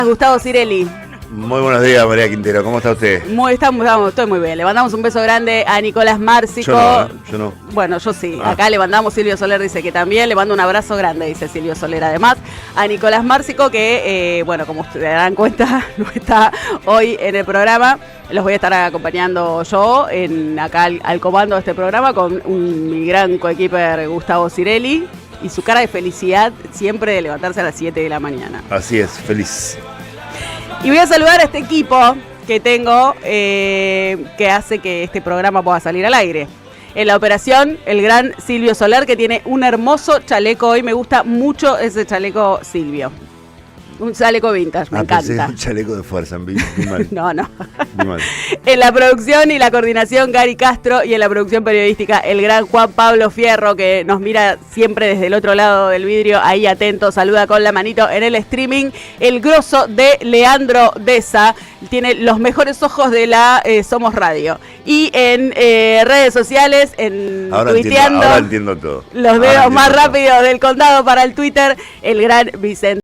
Gustavo Cirelli. Muy buenos días, María Quintero. ¿Cómo está usted? Estoy muy bien. Le mandamos un beso grande a Nicolás Márcico. Yo no. Bueno, yo sí. Acá le mandamos, Silvio Soler dice que también. Le mando un abrazo grande, dice Silvio Soler además. A Nicolás Márcico que, bueno, como ustedes darán cuenta, no está hoy en el programa. Los voy a estar acompañando yo acá al comando de este programa con mi gran coequiper Gustavo Cirelli. Y su cara de felicidad siempre de levantarse a las 7 de la mañana. Así es, feliz. Y voy a saludar a este equipo que tengo que hace que este programa pueda salir al aire. En la operación, el gran Silvio Soler, que tiene un hermoso chaleco hoy. Me gusta mucho ese chaleco, Silvio. Un chaleco vintage, me encanta. Un chaleco de fuerza, muy mal. No. Muy mal. En la producción y la coordinación, Gary Castro, y en la producción periodística, el gran Juan Pablo Fierro, que nos mira siempre desde el otro lado del vidrio, ahí atento, saluda con la manito en el streaming. El grosso de Leandro Deza, tiene los mejores ojos de la Somos Radio. Y en redes sociales, tuiteando, ahora entiendo todo. Los dedos más rápidos del condado para el Twitter, el gran Vicente.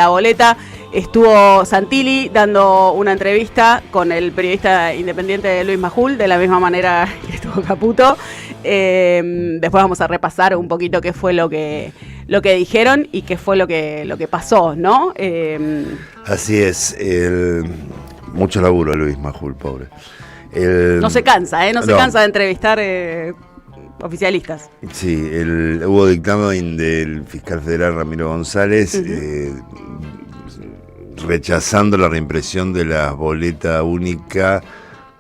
La boleta estuvo Santilli dando una entrevista con el periodista independiente Luis Majul, de la misma manera que estuvo Caputo. Después vamos a repasar un poquito qué fue lo que dijeron y qué fue lo que pasó, ¿no? Así es, mucho laburo Luis Majul, pobre. No se cansa, se cansa de entrevistar oficialistas. Sí, hubo dictamen del fiscal federal Ramiro González rechazando la reimpresión de la boleta única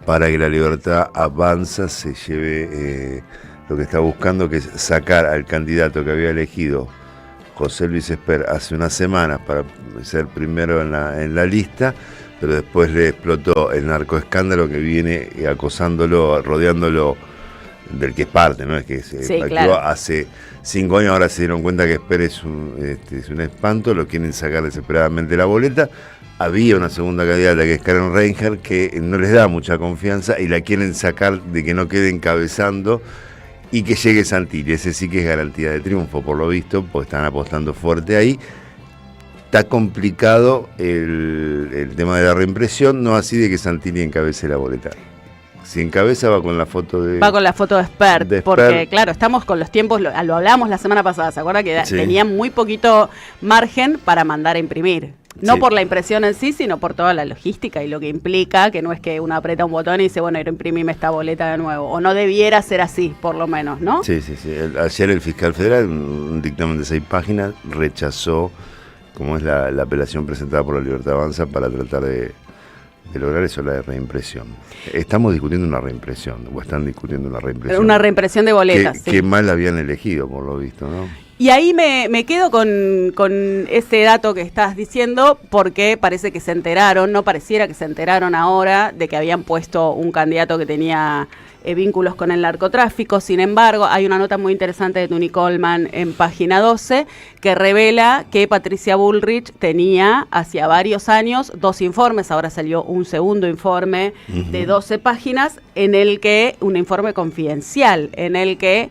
para que La Libertad Avanza se lleve lo que está buscando, que es sacar al candidato que había elegido José Luis Esper hace unas semanas para ser primero en la lista, pero después le explotó el narcoescándalo que viene acosándolo, rodeándolo, del que es parte, ¿no? Es que se claro. Hace 5 años, ahora se dieron cuenta que Esper es un espanto, lo quieren sacar desesperadamente la boleta. Había una segunda candidata que es Karen Reinhardt, que no les da mucha confianza y la quieren sacar de que no quede encabezando y que llegue Santilli. Ese sí que es garantía de triunfo, por lo visto, porque están apostando fuerte ahí. Está complicado el tema de la reimpresión, no así de que Santilli encabece la boleta. Si encabeza va con la foto de... Va con la foto de Spert, porque claro, estamos con los tiempos, lo hablamos la semana pasada, ¿se acuerda? Que tenían muy poquito margen para mandar a imprimir. No por la impresión en sí, sino por toda la logística y lo que implica, que no es que uno aprieta un botón y dice, bueno, imprimime esta boleta de nuevo. O no debiera ser así, por lo menos, ¿no? Sí. Ayer el fiscal federal, un dictamen de 6 páginas, rechazó, como es la apelación presentada por La Libertad Avanza, para tratar de lograr eso, la de reimpresión. Estamos discutiendo una reimpresión, o están discutiendo una reimpresión. Una reimpresión de boletas, que mal habían elegido, por lo visto, ¿no? Y ahí me quedo con ese dato que estás diciendo, porque parece que se enteraron, no pareciera que se enteraron ahora de que habían puesto un candidato que tenía vínculos con el narcotráfico. Sin embargo, hay una nota muy interesante de Tuni Coleman en página 12 que revela que Patricia Bullrich tenía hacía varios años 2 informes, ahora salió un segundo informe de 12 páginas, un informe confidencial, en el que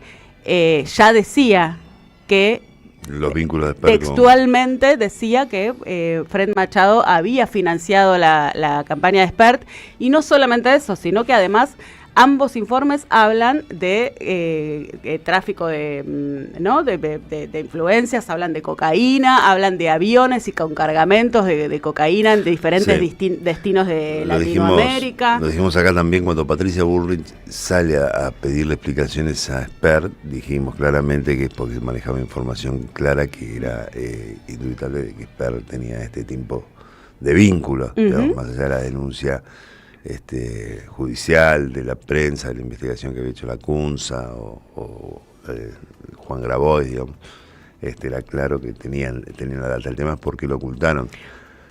ya decía que los vínculos de Spert, textualmente decía que Fred Machado había financiado la campaña de Spert, y no solamente eso, sino que además ambos informes hablan de tráfico de influencias, hablan de cocaína, hablan de aviones y con cargamentos de cocaína en diferentes destinos de Latinoamérica. Lo dijimos acá también cuando Patricia Bullrich sale a pedirle explicaciones a Spert, dijimos claramente que es porque manejaba información clara que era indubitable de que Spert tenía este tipo de vínculos, digamos, más allá de la denuncia judicial, de la prensa, de la investigación que había hecho la CUNSA o Juan Grabois, digamos. Era claro que tenían la data. El tema es por qué lo ocultaron.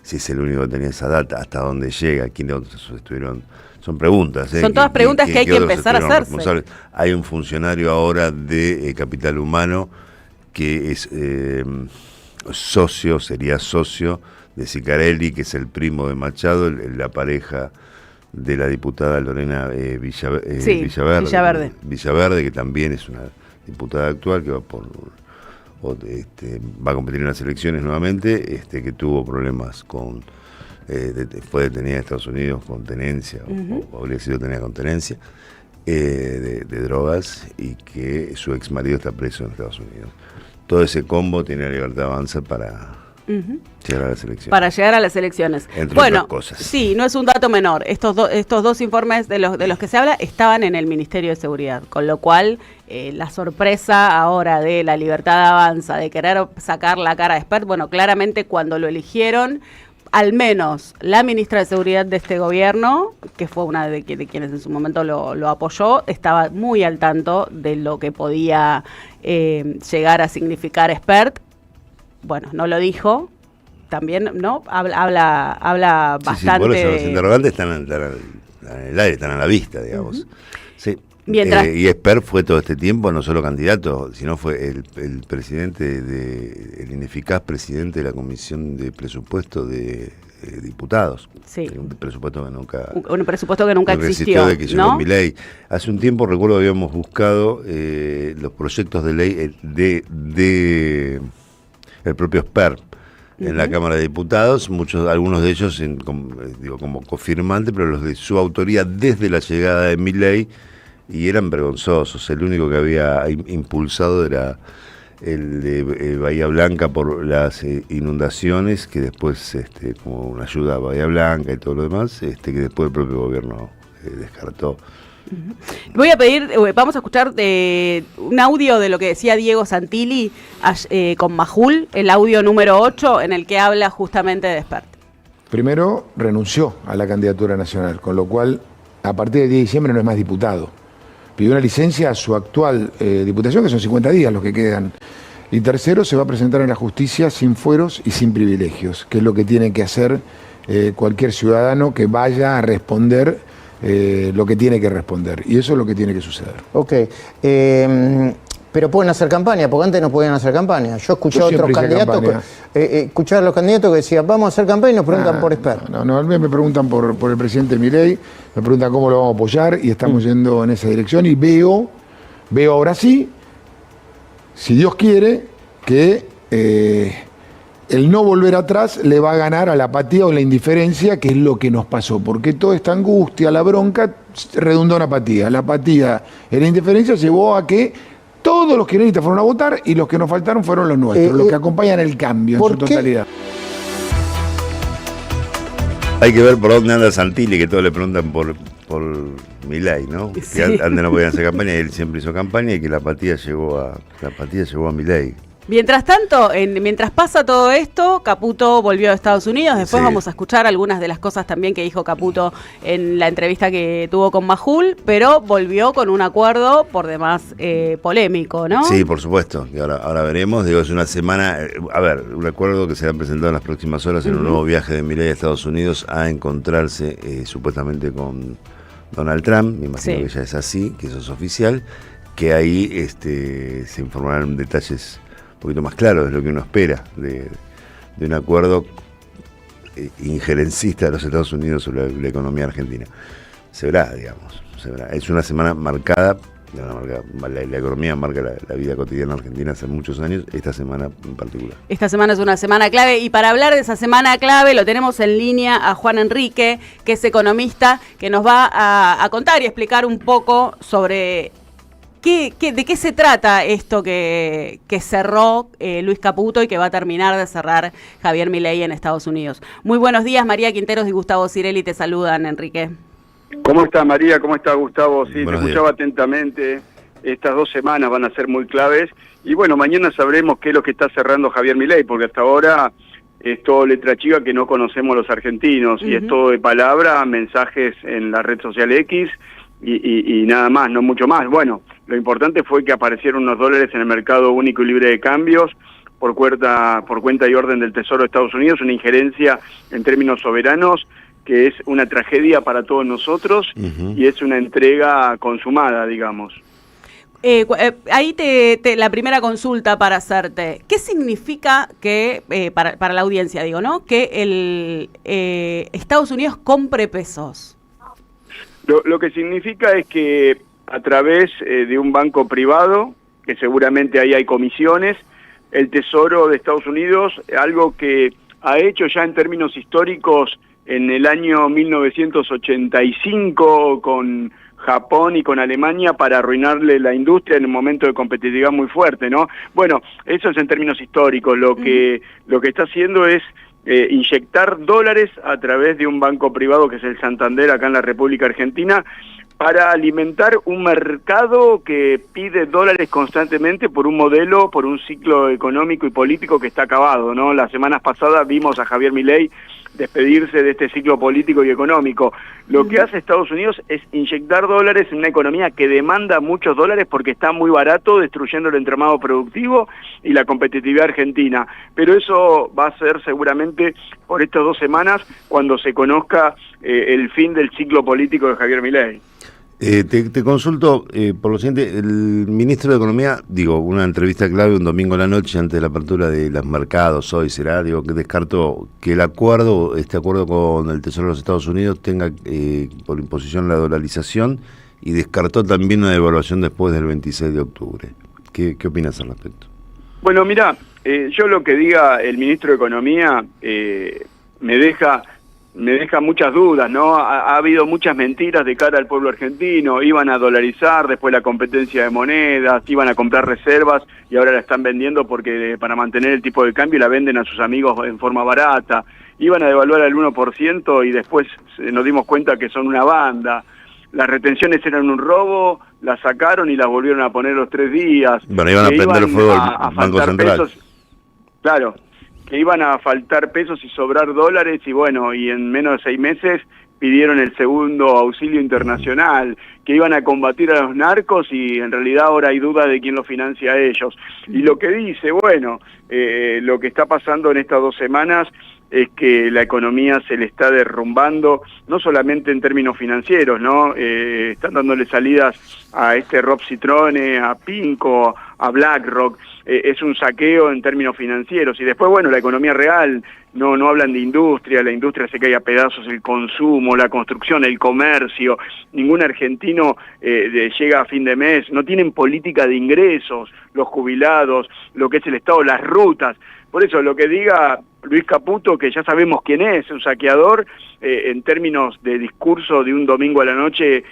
Si es el único que tenía esa data, hasta dónde llega, quiénes otros estuvieron. Son preguntas. Son todas preguntas que hay que empezar a hacerse. Hay un funcionario ahora de Capital Humano que es sería socio de Sicarelli, que es el primo de Machado, la pareja de la diputada Lorena Villaverde, que también es una diputada actual que va a competir en las elecciones nuevamente, que tuvo problemas fue detenida en Estados Unidos con tenencia, o habría sido detenida con tenencia de drogas, y que su ex marido está preso en Estados Unidos. Todo ese combo tiene la Libertad Avanza para llegar a las elecciones. Para llegar a las elecciones. Entre otras cosas. Sí, no es un dato menor. Estos dos informes de los que se habla estaban en el Ministerio de Seguridad, con lo cual la sorpresa ahora de la Libertad Avanza, de querer sacar la cara de Spert, bueno, claramente cuando lo eligieron, al menos la ministra de Seguridad de este gobierno, que fue una de quienes en su momento lo apoyó, estaba muy al tanto de lo que podía llegar a significar Spert. Bueno, no lo dijo, también, ¿no? Habla bastante. Por eso los interrogantes están en el aire, están a la vista, digamos. Sí. Y Spert fue todo este tiempo no solo candidato, sino fue el presidente, el ineficaz presidente de la Comisión de Presupuesto de Diputados. Sí. Un presupuesto que nunca... Un presupuesto que nunca existió, de que llegó Milei. Hace un tiempo, recuerdo, habíamos buscado los proyectos de ley de el propio Spert en la Cámara de Diputados, algunos de ellos como cofirmante, pero los de su autoría desde la llegada de Milei, y eran vergonzosos. El único que había impulsado era el de Bahía Blanca por las inundaciones, que después, como una ayuda a Bahía Blanca y todo lo demás, que después el propio gobierno descartó. Voy a pedir, vamos a escuchar un audio de lo que decía Diego Santilli con Majul, el audio número 8, en el que habla justamente de Spert. Primero, renunció a la candidatura nacional, con lo cual, a partir del 10 de diciembre no es más diputado. Pidió una licencia a su actual diputación, que son 50 días los que quedan. Y tercero, se va a presentar en la justicia sin fueros y sin privilegios, que es lo que tiene que hacer cualquier ciudadano que vaya a responder lo que tiene que responder, y eso es lo que tiene que suceder. Ok, pero pueden hacer campaña, porque antes no podían hacer campaña. Yo escuché a otros candidatos, escuchaba a los candidatos que decían, vamos a hacer campaña, y nos preguntan por Spert. No, a mí me preguntan por el presidente Milei, me preguntan cómo lo vamos a apoyar, y estamos yendo en esa dirección, y veo ahora sí, si Dios quiere, que el no volver atrás le va a ganar a la apatía o la indiferencia, que es lo que nos pasó, porque toda esta angustia, la bronca, redundó en apatía. La apatía y la indiferencia llevó a que todos los kirchneristas fueron a votar, y los que nos faltaron fueron los nuestros, los que acompañan el cambio en su totalidad. Hay que ver por dónde anda Santilli, que todos le preguntan por Milei, ¿no? Sí. Que antes no podían hacer campaña, y él siempre hizo campaña, y que la apatía llegó a Milei. Mientras tanto, mientras pasa todo esto, Caputo volvió a Estados Unidos. Después vamos a escuchar algunas de las cosas también que dijo Caputo en la entrevista que tuvo con Majul, pero volvió con un acuerdo por demás polémico, ¿no? Sí, por supuesto. Y ahora veremos. Digo, es una semana. Un acuerdo que se ha presentado en las próximas horas en un nuevo viaje de Milei a Estados Unidos a encontrarse supuestamente con Donald Trump. Me imagino que ya es así, que eso es oficial. Que ahí se informarán detalles un poquito más claro de lo que uno espera de un acuerdo injerencista de los Estados Unidos sobre la economía argentina. Se verá, digamos, se verá. Es una semana marcada La economía marca la vida cotidiana argentina hace muchos años, esta semana en particular. Esta semana es una semana clave y para hablar de esa semana clave lo tenemos en línea a Juan Enrique, que es economista, que nos va a contar y explicar un poco sobre de qué se trata esto que cerró Luis Caputo y que va a terminar de cerrar Javier Milei en Estados Unidos. Muy buenos días, María Quinteros y Gustavo Cirelli te saludan, Enrique. ¿Cómo está María? ¿Cómo está Gustavo? Sí, Buenos te escuchaba atentamente. Estas 2 semanas van a ser muy claves. Y bueno, mañana sabremos qué es lo que está cerrando Javier Milei, porque hasta ahora es todo letra chica que no conocemos los argentinos. Y es todo de palabra, mensajes en la red social X y nada más, no mucho más. Bueno, lo importante fue que aparecieron unos dólares en el mercado único y libre de cambios por cuenta y orden del Tesoro de Estados Unidos, una injerencia en términos soberanos que es una tragedia para todos nosotros y es una entrega consumada, digamos. Ahí la primera consulta para hacerte. ¿Qué significa que, para la audiencia digo, ¿no? Que Estados Unidos compre pesos? Lo que significa es que a través de un banco privado, que seguramente ahí hay comisiones, el Tesoro de Estados Unidos, algo que ha hecho ya en términos históricos en el año 1985 con Japón y con Alemania para arruinarle la industria en un momento de competitividad muy fuerte, ¿no? Bueno, eso es en términos históricos. Lo que está haciendo es inyectar dólares a través de un banco privado que es el Santander acá en la República Argentina para alimentar un mercado que pide dólares constantemente por un modelo, por un ciclo económico y político que está acabado, ¿no? Las semanas pasadas vimos a Javier Milei despedirse de este ciclo político y económico. Lo que hace Estados Unidos es inyectar dólares en una economía que demanda muchos dólares porque está muy barato, destruyendo el entramado productivo y la competitividad argentina. Pero eso va a ser seguramente por estas 2 semanas cuando se conozca el fin del ciclo político de Javier Milei. Te consulto por lo siguiente, el ministro de Economía, una entrevista clave un domingo a la noche antes de la apertura de los mercados, hoy será, que descartó que este acuerdo con el Tesoro de los Estados Unidos tenga por imposición la dolarización y descartó también una devaluación después del 26 de octubre. ¿Qué opinas al respecto? Bueno, mira, yo lo que diga el ministro de Economía me deja muchas dudas, ¿no? Ha habido muchas mentiras de cara al pueblo argentino. Iban a dolarizar, después la competencia de monedas, iban a comprar reservas y ahora la están vendiendo porque para mantener el tipo de cambio la venden a sus amigos en forma barata. Iban a devaluar al 1% y después nos dimos cuenta que son una banda. Las retenciones eran un robo, las sacaron y las volvieron a poner los 3 días. Bueno, iban a prender fuego al Banco Central. Pesos, claro, que iban a faltar pesos y sobrar dólares y bueno, y en menos de 6 meses pidieron el segundo auxilio internacional, que iban a combatir a los narcos y en realidad ahora hay duda de quién lo financia a ellos. Y lo que dice, bueno, lo que está pasando en estas 2 semanas es que la economía se le está derrumbando, no solamente en términos financieros, ¿no? Están dándole salidas a Rob Citrone, a Pinco, a BlackRock, es un saqueo en términos financieros. Y después, bueno, la economía real, no hablan de industria, la industria se cae a pedazos, el consumo, la construcción, el comercio, ningún argentino llega a fin de mes, no tienen política de ingresos, los jubilados, lo que es el Estado, las rutas. Por eso lo que diga Luis Caputo, que ya sabemos quién es, un saqueador, en términos de discurso de un domingo a la noche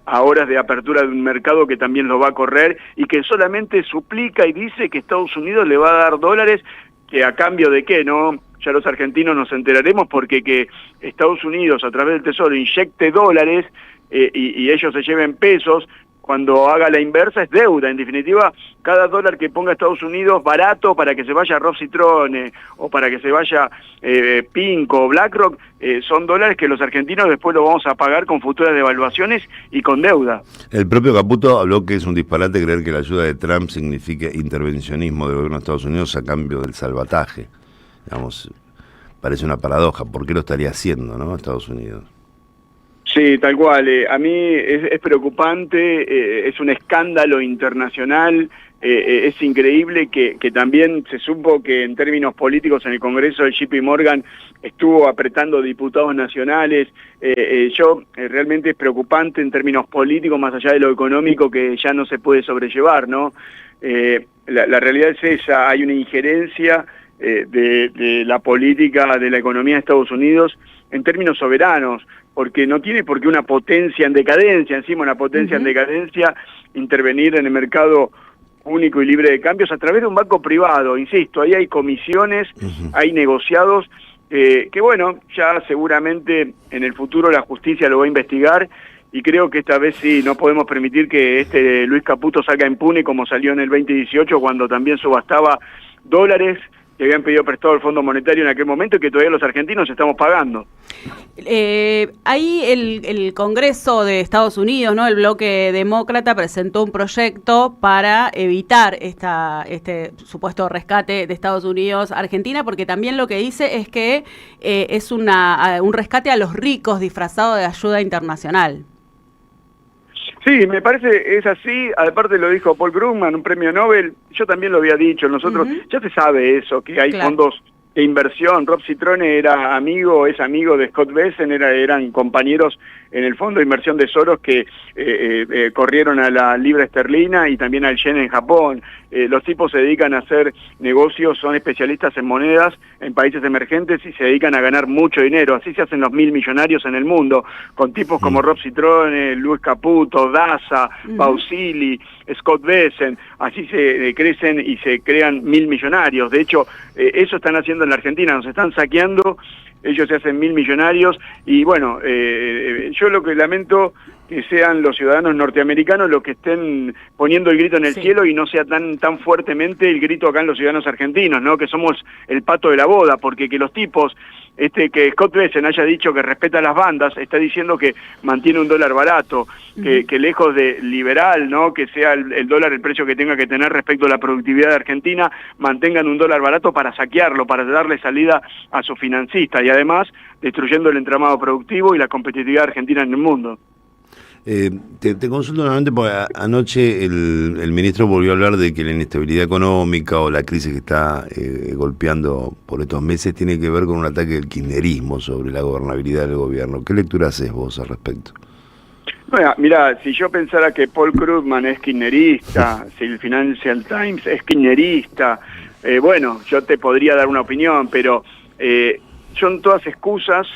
a horas de apertura de un mercado que también lo va a correr y que solamente suplica y dice que Estados Unidos le va a dar dólares, que a cambio de qué, ¿no? Ya los argentinos nos enteraremos porque que Estados Unidos a través del Tesoro inyecte dólares y ellos se lleven pesos, cuando haga la inversa es deuda. En definitiva, cada dólar que ponga Estados Unidos barato para que se vaya Rob Citrone o para que se vaya Pinco o BlackRock, son dólares que los argentinos después lo vamos a pagar con futuras devaluaciones y con deuda. El propio Caputo habló que es un disparate creer que la ayuda de Trump signifique intervencionismo del gobierno de Estados Unidos a cambio del salvataje. Digamos, parece una paradoja. ¿Por qué lo estaría haciendo, no, Estados Unidos? Sí, tal cual. A mí es preocupante, es un escándalo internacional Es increíble que también se supo que en términos políticos en el Congreso el JP Morgan estuvo apretando diputados nacionales. Realmente es preocupante en términos políticos, más allá de lo económico, que ya no se puede sobrellevar, ¿no? La realidad es esa, hay una injerencia de la política, de la economía de Estados Unidos en términos soberanos, porque no tiene por qué una potencia en decadencia, encima una potencia en decadencia, intervenir en el mercado único y libre de cambios a través de un banco privado. Insisto, ahí hay comisiones, hay negociados, que bueno, ya seguramente en el futuro la justicia lo va a investigar, y creo que esta vez sí, no podemos permitir que Luis Caputo salga impune como salió en el 2018, cuando también subastaba dólares que habían pedido prestado al Fondo Monetario en aquel momento y que todavía los argentinos estamos pagando. Ahí el Congreso de Estados Unidos, ¿no? El bloque demócrata presentó un proyecto para evitar este supuesto rescate de Estados Unidos a Argentina, porque también lo que dice es que es un rescate a los ricos disfrazado de ayuda internacional. Sí, me parece, es así, aparte lo dijo Paul Krugman, un premio Nobel, yo también lo había dicho, nosotros, ya se sabe eso, que hay fondos de inversión. Rob Citrone es amigo de Scott Bessent, eran compañeros en el fondo de inversión de Soros que corrieron a la libra esterlina y también al yen en Japón. Los tipos se dedican a hacer negocios, son especialistas en monedas en países emergentes y se dedican a ganar mucho dinero. Así se hacen los 1000 millonarios en el mundo, con tipos como Rob Citrone, Luis Caputo, Daza, Bausili, Scott Bessent. Así se crecen y se crean 1000 millonarios. De hecho, eso están haciendo en la Argentina, nos están saqueando, ellos se hacen 1000 millonarios y bueno, yo lo que lamento que sean los ciudadanos norteamericanos los que estén poniendo el grito en el cielo y no sea tan fuertemente el grito acá en los ciudadanos argentinos, ¿no? Que somos el pato de la boda, porque que los tipos, que Scott Bessent haya dicho que respeta a las bandas, está diciendo que mantiene un dólar barato, que lejos de liberal, ¿no? Que sea el dólar el precio que tenga que tener respecto a la productividad de Argentina, mantengan un dólar barato para saquearlo, para darle salida a sus financistas y además destruyendo el entramado productivo y la competitividad argentina en el mundo. Te consulto nuevamente porque anoche el ministro volvió a hablar de que la inestabilidad económica o la crisis que está golpeando por estos meses tiene que ver con un ataque del kirchnerismo sobre la gobernabilidad del gobierno. ¿Qué lectura haces vos al respecto? Bueno, mira, si yo pensara que Paul Krugman es kirchnerista, si el Financial Times es kirchnerista, bueno, yo te podría dar una opinión, pero son todas excusas,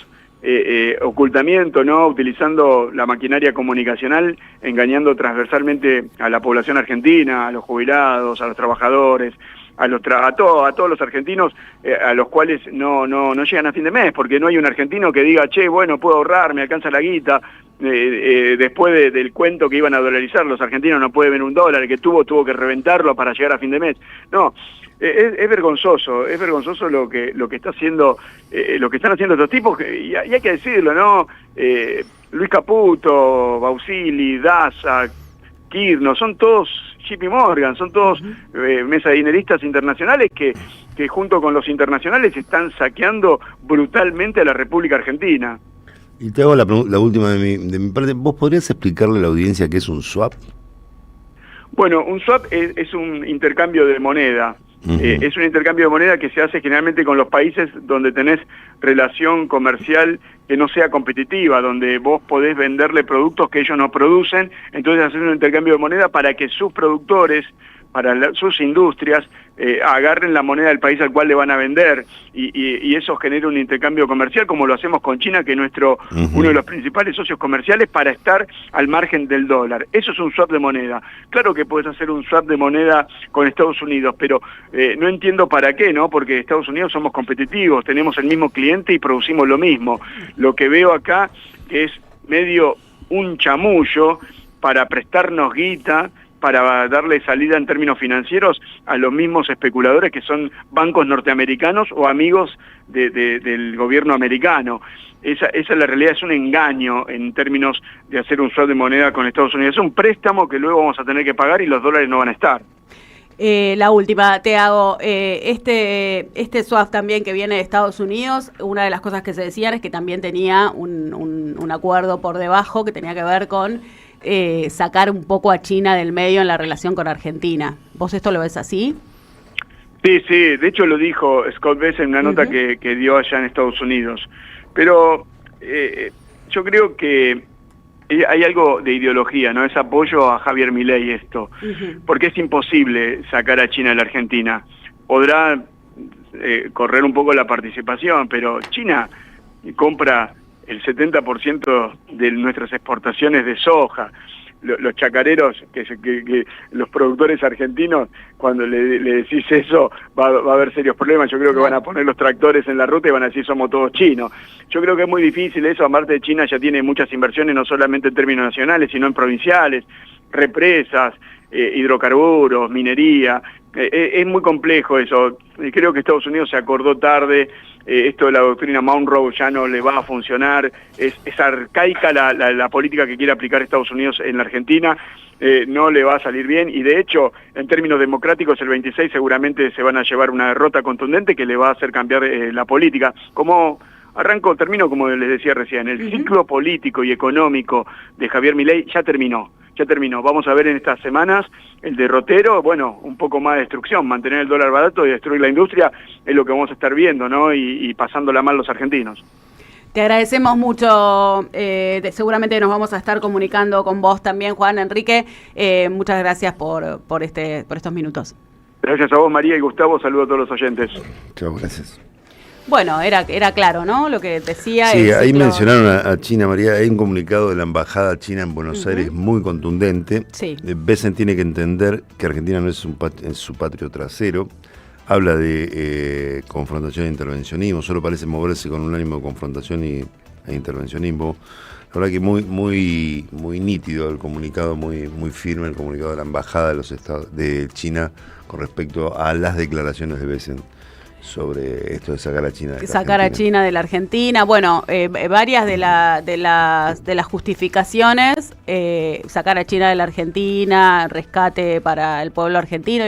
ocultamiento, ¿no? Utilizando la maquinaria comunicacional, engañando transversalmente a la población argentina, a los jubilados, a los trabajadores, a todos los argentinos, a los cuales no llegan a fin de mes, porque no hay un argentino que diga, che, bueno, puedo ahorrar, me alcanza la guita, después del cuento que iban a dolarizar, los argentinos no pueden ver un dólar, el que tuvo que reventarlo para llegar a fin de mes. No, es vergonzoso lo que está haciendo, lo que están haciendo estos tipos, y hay que decirlo, ¿no? Luis Caputo, Bausili, Daza, Kirchner, son todos JP Morgan, son todos mesadineristas internacionales que junto con los internacionales están saqueando brutalmente a la República Argentina. Y te hago la última de mi parte. ¿Vos podrías explicarle a la audiencia qué es un swap? Bueno, un swap es un intercambio de moneda. Es un intercambio de moneda que se hace generalmente con los países donde tenés relación comercial que no sea competitiva, donde vos podés venderle productos que ellos no producen, entonces hacer un intercambio de moneda para que sus productores, para sus industrias, agarren la moneda del país al cual le van a vender y eso genera un intercambio comercial como lo hacemos con China, que es uno de los principales socios comerciales, para estar al margen del dólar. Eso es un swap de moneda. Claro que puedes hacer un swap de moneda con Estados Unidos, pero no entiendo para qué, ¿no? Porque Estados Unidos somos competitivos, tenemos el mismo cliente y producimos lo mismo. Lo que veo acá que es medio un chamullo para prestarnos guita, para darle salida en términos financieros a los mismos especuladores que son bancos norteamericanos o amigos del gobierno americano. Esa es la realidad, es un engaño en términos de hacer un swap de moneda con Estados Unidos. Es un préstamo que luego vamos a tener que pagar y los dólares no van a estar. La última, te hago, este swap también que viene de Estados Unidos, una de las cosas que se decían es que también tenía un acuerdo por debajo que tenía que ver con sacar un poco a China del medio en la relación con Argentina. ¿Vos esto lo ves así? Sí, de hecho lo dijo Scott Bess en una nota que dio allá en Estados Unidos. Pero yo creo que hay algo de ideología, ¿no? Es apoyo a Javier Milei esto, porque es imposible sacar a China de la Argentina. Podrá correr un poco la participación, pero China compra el 70% de nuestras exportaciones de soja. Los chacareros, que los productores argentinos, cuando le decís eso, va a haber serios problemas. Yo creo que van a poner los tractores en la ruta y van a decir somos todos chinos. Yo creo que es muy difícil eso, aparte de China ya tiene muchas inversiones, no solamente en términos nacionales, sino en provinciales, represas, hidrocarburos, minería. Es muy complejo eso. Creo que Estados Unidos se acordó tarde. Esto de la doctrina Monroe ya no le va a funcionar. Es arcaica la política que quiere aplicar Estados Unidos en la Argentina. No le va a salir bien, y de hecho, en términos democráticos, el 26 seguramente se van a llevar una derrota contundente que le va a hacer cambiar la política. Termino como les decía recién, el ciclo político y económico de Javier Milei ya terminó. Vamos a ver en estas semanas el derrotero, un poco más de destrucción, mantener el dólar barato y destruir la industria es lo que vamos a estar viendo, ¿no? Y pasándola mal los argentinos. Te agradecemos mucho, seguramente nos vamos a estar comunicando con vos también, Juan Enrique. Muchas gracias por estos minutos. Gracias a vos, María y Gustavo, saludo a todos los oyentes. Chao, gracias. Bueno, era claro, ¿no? Lo que decía. Sí, ahí mencionaron a China, María. Hay un comunicado de la Embajada China en Buenos Aires muy contundente. Sí. Besen tiene que entender que Argentina no es su patrio trasero. Habla de confrontación e intervencionismo. Solo parece moverse con un ánimo de confrontación e intervencionismo. La verdad que muy nítido el comunicado, muy firme el comunicado de la Embajada de China con respecto a las declaraciones de Besen sobre esto de sacar a China de la Argentina. A China de la Argentina. Bueno, varias de las justificaciones, sacar a China de la Argentina, rescate para el pueblo argentino,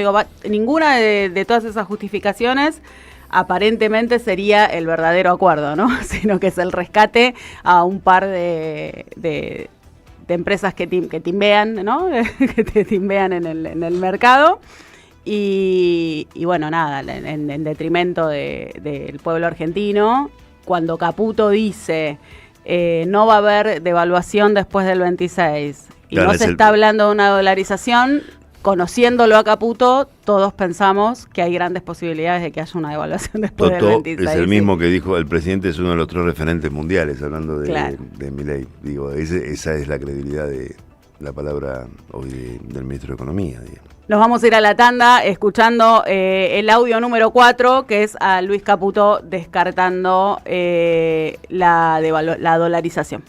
ninguna de todas esas justificaciones aparentemente sería el verdadero acuerdo, ¿no? Sino que es el rescate a un par de empresas que timbean, ¿no? Que te timbean en el mercado. Y bueno, nada, en detrimento del pueblo argentino. Cuando Caputo dice no va a haber devaluación después del 26 y no se está hablando de una dolarización, conociéndolo a Caputo, todos pensamos que hay grandes posibilidades de que haya una devaluación después del 26. Es el mismo que dijo el presidente, es uno de los 3 referentes mundiales, hablando de Milei. Digo, esa es la credibilidad de la palabra hoy del ministro de Economía, digamos. Nos vamos a ir a la tanda escuchando el audio número 4, que es a Luis Caputo descartando la dolarización.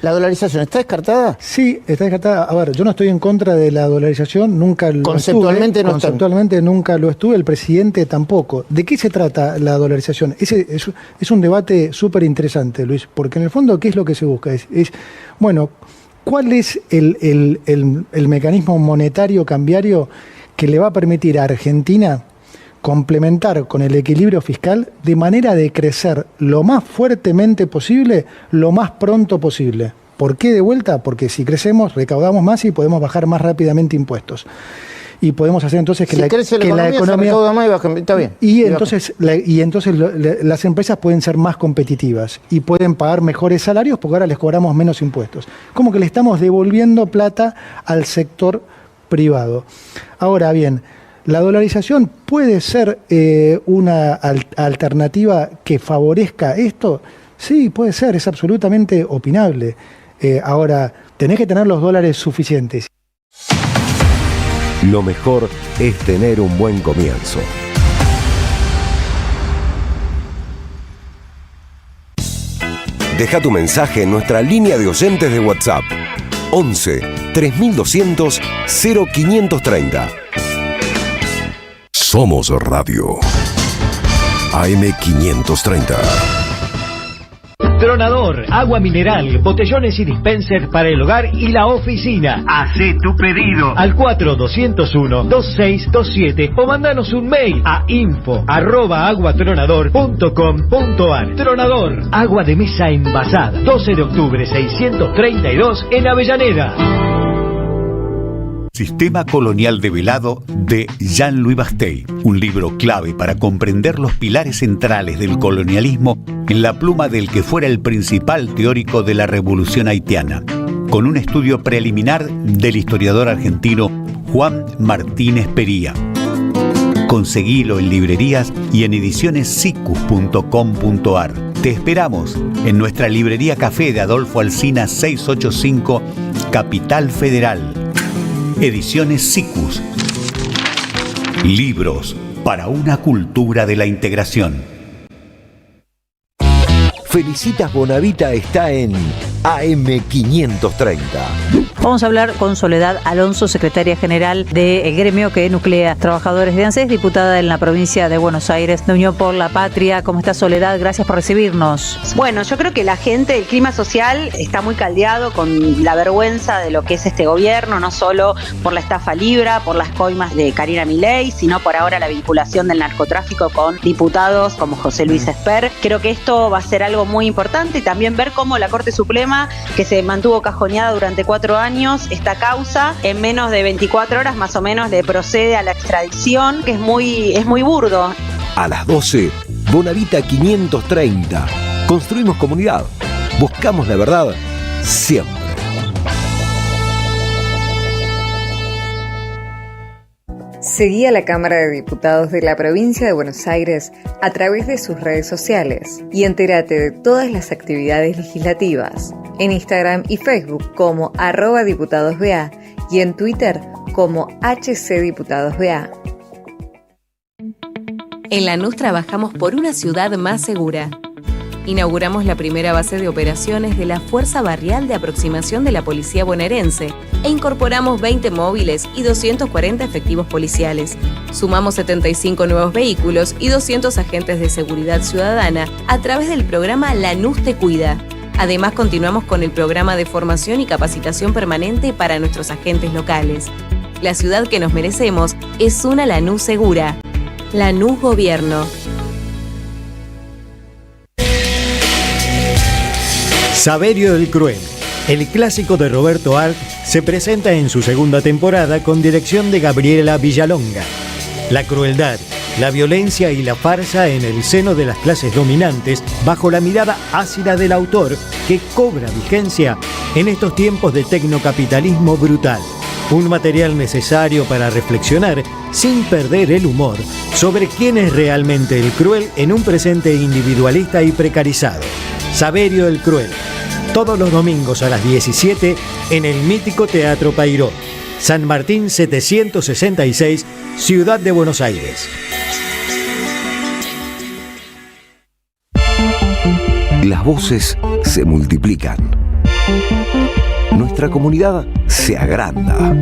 ¿La dolarización está descartada? Sí, está descartada. A ver, yo no estoy en contra de la dolarización, nunca lo Conceptualmente estuve. No Conceptualmente nunca lo estuve, el presidente tampoco. ¿De qué se trata la dolarización? Es un debate súper interesante, Luis, porque en el fondo, ¿qué es lo que se busca? ¿Cuál es el mecanismo monetario cambiario que le va a permitir a Argentina complementar con el equilibrio fiscal de manera de crecer lo más fuertemente posible, lo más pronto posible? ¿Por qué de vuelta? Porque si crecemos, recaudamos más y podemos bajar más rápidamente impuestos. Y podemos hacer entonces que la economía recauda más y baja, está bien. Y entonces las empresas pueden ser más competitivas y pueden pagar mejores salarios porque ahora les cobramos menos impuestos. Como que le estamos devolviendo plata al sector privado. Ahora bien, ¿la dolarización puede ser una alternativa que favorezca esto? Sí, puede ser, es absolutamente opinable. Ahora, tenés que tener los dólares suficientes. Lo mejor es tener un buen comienzo. Deja tu mensaje en nuestra línea de oyentes de WhatsApp 11 3200 0530. Somos Radio AM 530. Tronador, agua mineral, botellones y dispensers para el hogar y la oficina. Hacé tu pedido al 4201-2627 o mandanos un mail a info@aguatronador.com.ar. Tronador, agua de mesa envasada. 12 de octubre 632 en Avellaneda. Sistema Colonial Develado de Jean-Louis Bastey, un libro clave para comprender los pilares centrales del colonialismo en la pluma del que fuera el principal teórico de la Revolución Haitiana, con un estudio preliminar del historiador argentino Juan Martínez Pería. Conseguilo en librerías y en edicionessicus.com.ar. Te esperamos en nuestra librería Café de Adolfo Alsina 685, Capital Federal. Ediciones Sicus. Libros para una cultura de la integración. Felicitas Bonavita está en AM530. Vamos a hablar con Soledad Alonso, secretaria general del gremio que nuclea trabajadores de ANSES, diputada en la provincia de Buenos Aires, de Unión por la Patria. ¿Cómo está, Soledad? Gracias por recibirnos. Bueno, yo creo que la gente, el clima social está muy caldeado con la vergüenza de lo que es este gobierno, no solo por la estafa Libra, por las coimas de Karina Milei, sino por ahora la vinculación del narcotráfico con diputados como José Luis Esper. Creo que esto va a ser algo muy importante y también ver cómo la Corte Suprema, que se mantuvo cajoneada durante 4 años, esta causa en menos de 24 horas más o menos le procede a la extradición, que es muy burdo. A las 12, Bonavita 530. Construimos comunidad. Buscamos la verdad siempre. Seguí a la Cámara de Diputados de la Provincia de Buenos Aires a través de sus redes sociales y entérate de todas las actividades legislativas. En Instagram y Facebook como @diputadosBA y en Twitter como HCDiputadosBA. En Lanús trabajamos por una ciudad más segura. Inauguramos la primera base de operaciones de la Fuerza Barrial de Aproximación de la Policía Bonaerense e incorporamos 20 móviles y 240 efectivos policiales. Sumamos 75 nuevos vehículos y 200 agentes de seguridad ciudadana a través del programa Lanús Te Cuida. Además, continuamos con el programa de formación y capacitación permanente para nuestros agentes locales. La ciudad que nos merecemos es una Lanús segura. Lanús Gobierno. Saverio el Cruel, el clásico de Roberto Arlt, se presenta en su segunda temporada con dirección de Gabriela Villalonga. La crueldad, la violencia y la farsa en el seno de las clases dominantes bajo la mirada ácida del autor que cobra vigencia en estos tiempos de tecnocapitalismo brutal. Un material necesario para reflexionar sin perder el humor sobre quién es realmente el cruel en un presente individualista y precarizado. Saverio el Cruel, todos los domingos a las 17 en el mítico Teatro Pairó, San Martín 766, Ciudad de Buenos Aires. Las voces se multiplican. Nuestra comunidad se agranda.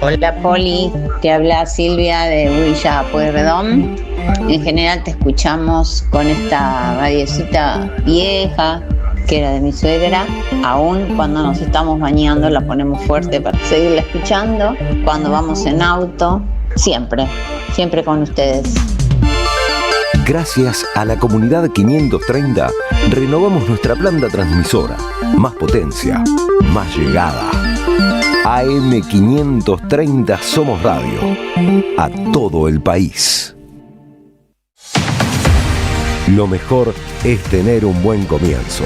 Hola Poli, te habla Silvia de Villa Pueyrredón. En general te escuchamos con esta radiecita vieja que era de mi suegra. Aún cuando nos estamos bañando la ponemos fuerte para seguirla escuchando. Cuando vamos en auto, siempre con ustedes. Gracias a la comunidad 530, renovamos nuestra planta transmisora. Más potencia, más llegada. AM530 Somos Radio. A todo el país. Lo mejor es tener un buen comienzo.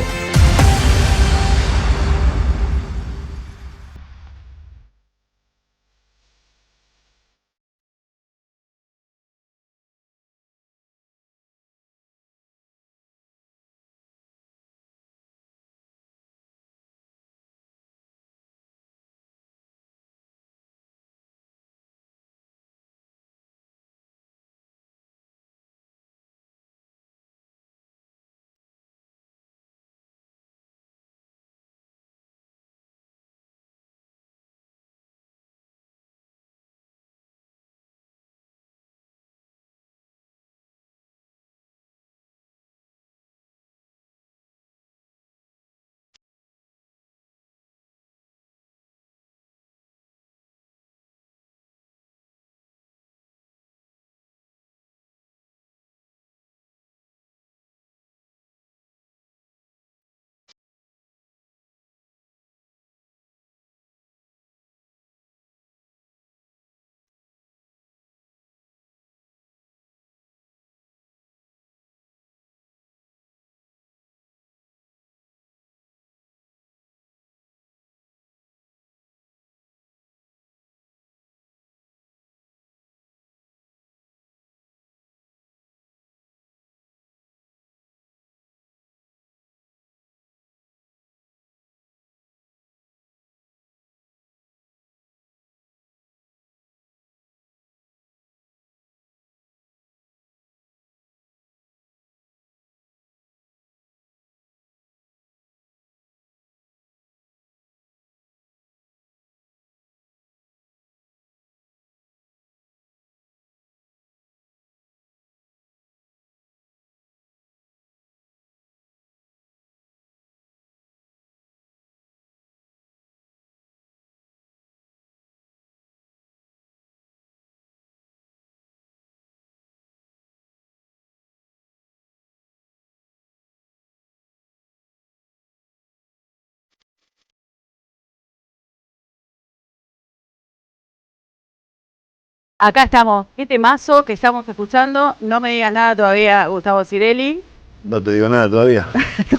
Acá estamos, qué temazo que estamos escuchando. No me digas nada todavía, Gustavo Cirelli. No te digo nada todavía.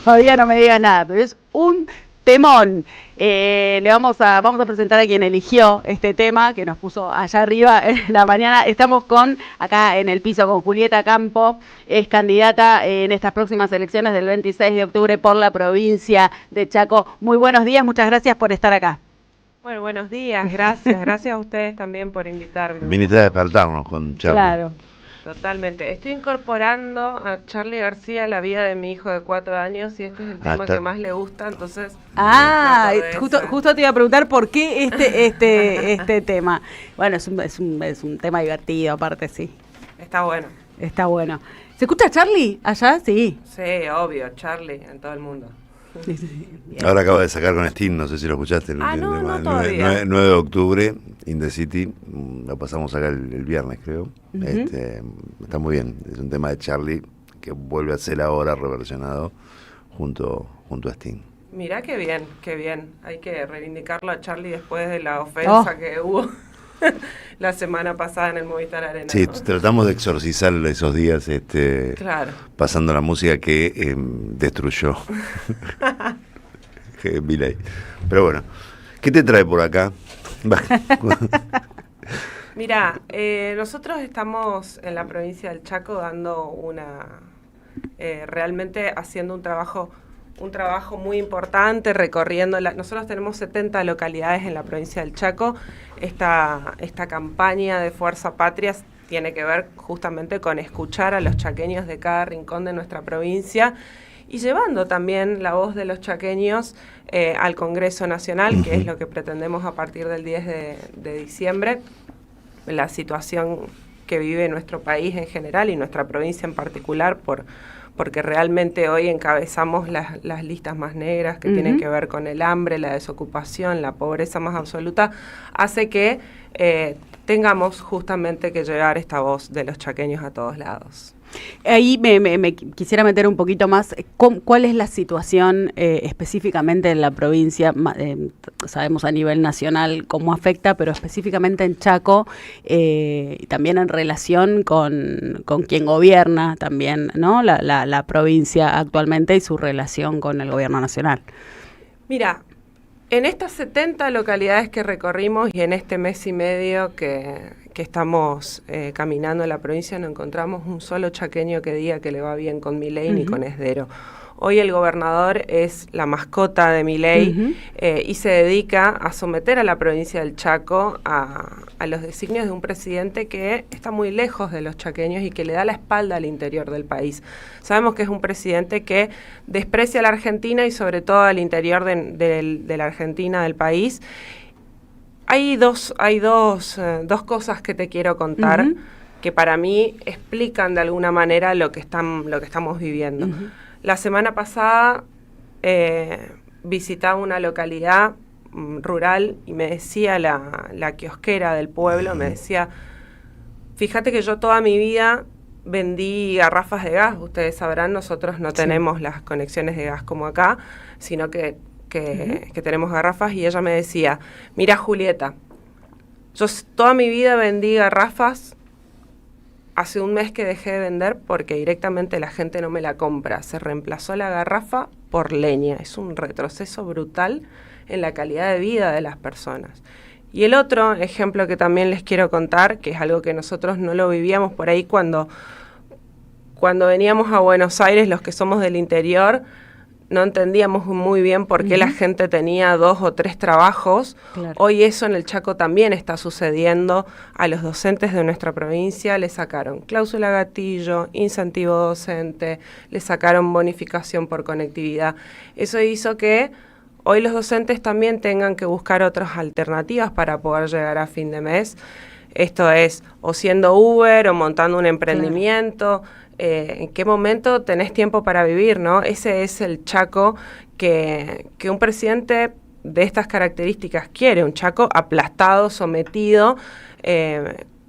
Todavía no me digas nada, pero es un temón. Vamos a presentar a quien eligió este tema, que nos puso allá arriba en la mañana. Estamos acá en el piso con Julieta Campo, es candidata en estas próximas elecciones del 26 de octubre por la provincia de Chaco. Muy buenos días, muchas gracias por estar acá. Bueno, buenos días, gracias a ustedes también por invitarme. Viniste a despertarnos con Charlie. Claro. Totalmente. Estoy incorporando a Charly García a la vida de mi hijo de 4 años y este es el tema que más le gusta, entonces... Justo te iba a preguntar por qué este tema. Bueno, es un tema divertido, aparte, sí. Está bueno. Está bueno. ¿Se escucha Charly allá? Sí. Sí, obvio, Charly en todo el mundo. Ahora acaba de sacar con Sting, no sé si lo escuchaste. No todavía. 9 de octubre, In the City, lo pasamos acá el viernes, creo. Está muy bien, es un tema de Charly que vuelve a ser ahora reversionado junto a Sting. Mirá qué bien. Hay que reivindicarlo a Charly después de la ofensa que hubo la semana pasada en el Movistar Arena. Sí, ¿no? Tratamos de exorcizar esos días claro. pasando la música que destruyó Milei. Pero bueno, ¿qué te trae por acá? Mirá, nosotros estamos en la provincia del Chaco dando realmente haciendo un trabajo muy importante, recorriendo, nosotros tenemos 70 localidades en la provincia del Chaco. Esta campaña de Fuerza Patria tiene que ver justamente con escuchar a los chaqueños de cada rincón de nuestra provincia y llevando también la voz de los chaqueños al Congreso Nacional, que es lo que pretendemos a partir del 10 de diciembre. La situación que vive nuestro país en general y nuestra provincia en particular, porque realmente hoy encabezamos las listas más negras que tienen que ver con el hambre, la desocupación, la pobreza más absoluta, hace que tengamos justamente que llevar esta voz de los chaqueños a todos lados. Ahí me quisiera meter un poquito más. ¿Cuál es la situación específicamente en la provincia? Sabemos a nivel nacional cómo afecta, pero específicamente en Chaco, también en relación con quien gobierna también, ¿no? La provincia actualmente y su relación con el gobierno nacional. Mira, en estas 70 localidades que recorrimos y en este mes y medio que estamos caminando en la provincia, no encontramos un solo chaqueño que diga que le va bien con Milei ni con Esdero. Hoy el gobernador es la mascota de Milei y se dedica a someter a la provincia del Chaco a los designios de un presidente que está muy lejos de los chaqueños y que le da la espalda al interior del país. Sabemos que es un presidente que desprecia a la Argentina y sobre todo al interior de la Argentina, del país. Hay dos cosas que te quiero contar que para mí explican de alguna manera lo que estamos viviendo. La semana pasada visitaba una localidad rural y me decía la kiosquera del pueblo, me decía, fíjate que yo toda mi vida vendí garrafas de gas, ustedes sabrán, nosotros no tenemos las conexiones de gas como acá, sino que tenemos garrafas, y ella me decía, mira Julieta, yo toda mi vida vendí garrafas, hace un mes que dejé de vender porque directamente la gente no me la compra, se reemplazó la garrafa por leña, es un retroceso brutal en la calidad de vida de las personas. Y el otro ejemplo que también les quiero contar, que es algo que nosotros no lo vivíamos por ahí cuando veníamos a Buenos Aires, los que somos del interior, no entendíamos muy bien por qué la gente tenía 2 o 3 trabajos. Claro. Hoy eso en el Chaco también está sucediendo. A los docentes de nuestra provincia le sacaron cláusula gatillo, incentivo docente, le sacaron bonificación por conectividad. Eso hizo que hoy los docentes también tengan que buscar otras alternativas para poder llegar a fin de mes. Esto es, o siendo Uber o montando un emprendimiento. Claro. ¿En qué momento tenés tiempo para vivir, no? Ese es el Chaco que un presidente de estas características quiere, un Chaco aplastado, sometido,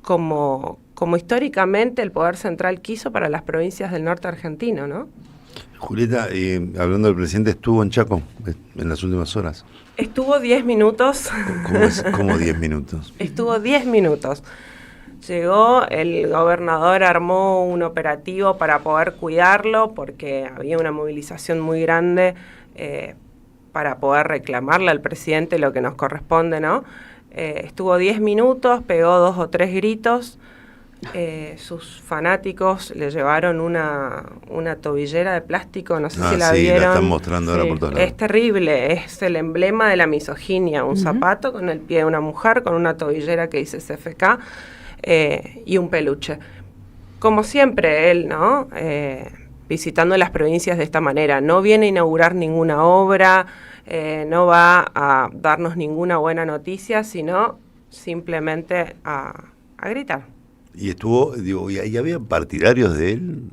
como históricamente el Poder Central quiso para las provincias del norte argentino, ¿no? Julieta, hablando del presidente, ¿estuvo en Chaco en las últimas horas? Estuvo 10 minutos. ¿Cómo 10 minutos? Estuvo 10 minutos. Llegó, el gobernador armó un operativo para poder cuidarlo porque había una movilización muy grande para poder reclamarle al presidente lo que nos corresponde, ¿no? Estuvo 10 minutos, pegó 2 o 3 gritos, sus fanáticos le llevaron una tobillera de plástico, no sé si la vieron. La están mostrando ahora por todos lados. Es terrible, es el emblema de la misoginia, un zapato con el pie de una mujer, con una tobillera que dice CFK y un peluche. Como siempre él, ¿no? Visitando las provincias de esta manera, no viene a inaugurar ninguna obra, no va a darnos ninguna buena noticia, sino simplemente a gritar. Y estuvo, digo, ¿y había partidarios de él?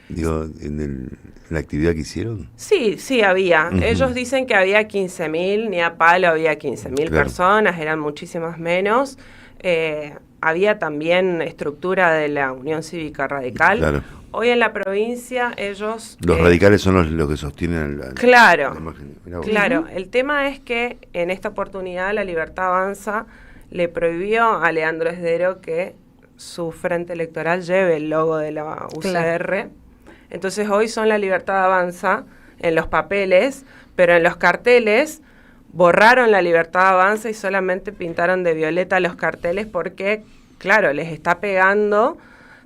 Digo, en la actividad que hicieron. Sí, había. Ellos dicen que había 15.000, ni a palo había 15.000 personas, eran muchísimas menos. Había también estructura de la Unión Cívica Radical. Claro. Hoy en la provincia ellos... Los radicales son los que sostienen Claro, la imagen. Claro. El tema es que en esta oportunidad la Libertad Avanza le prohibió a Leandro Esdero que su frente electoral lleve el logo de la UCR. Claro. Entonces hoy son la Libertad Avanza en los papeles, pero en los carteles borraron la Libertad Avanza y solamente pintaron de violeta los carteles porque, claro, les está pegando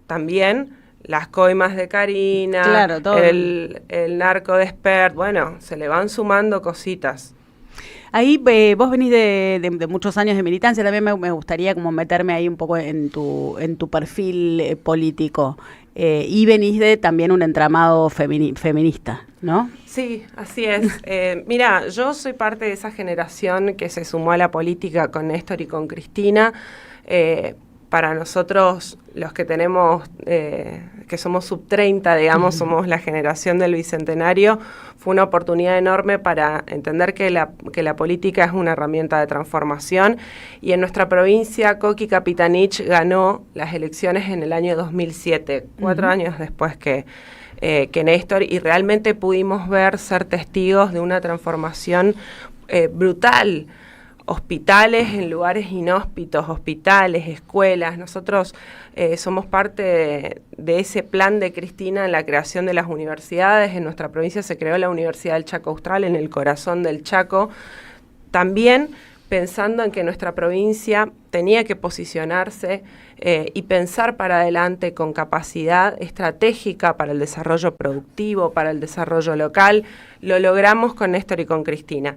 también las coimas de Karina, claro, todo. El narco de Spert, bueno, se le van sumando cositas. Ahí vos venís de muchos años de militancia, también me gustaría como meterme ahí un poco en tu perfil político. Y venís de también un entramado feminista, ¿no? Sí, así es. Mira, yo soy parte de esa generación que se sumó a la política con Néstor y con Cristina. Para nosotros, los que tenemos, que somos sub-30, digamos, somos la generación del Bicentenario, fue una oportunidad enorme para entender que la política es una herramienta de transformación. Y en nuestra provincia, Coqui Capitanich ganó las elecciones en el año 2007, 4 años después que Néstor, y realmente pudimos ser testigos de una transformación brutal. Hospitales en lugares inhóspitos, hospitales, escuelas. Nosotros somos parte de ese plan de Cristina en la creación de las universidades. En nuestra provincia se creó la Universidad del Chaco Austral, en el corazón del Chaco. También pensando en que nuestra provincia tenía que posicionarse y pensar para adelante con capacidad estratégica para el desarrollo productivo, para el desarrollo local. Lo logramos con Néstor y con Cristina.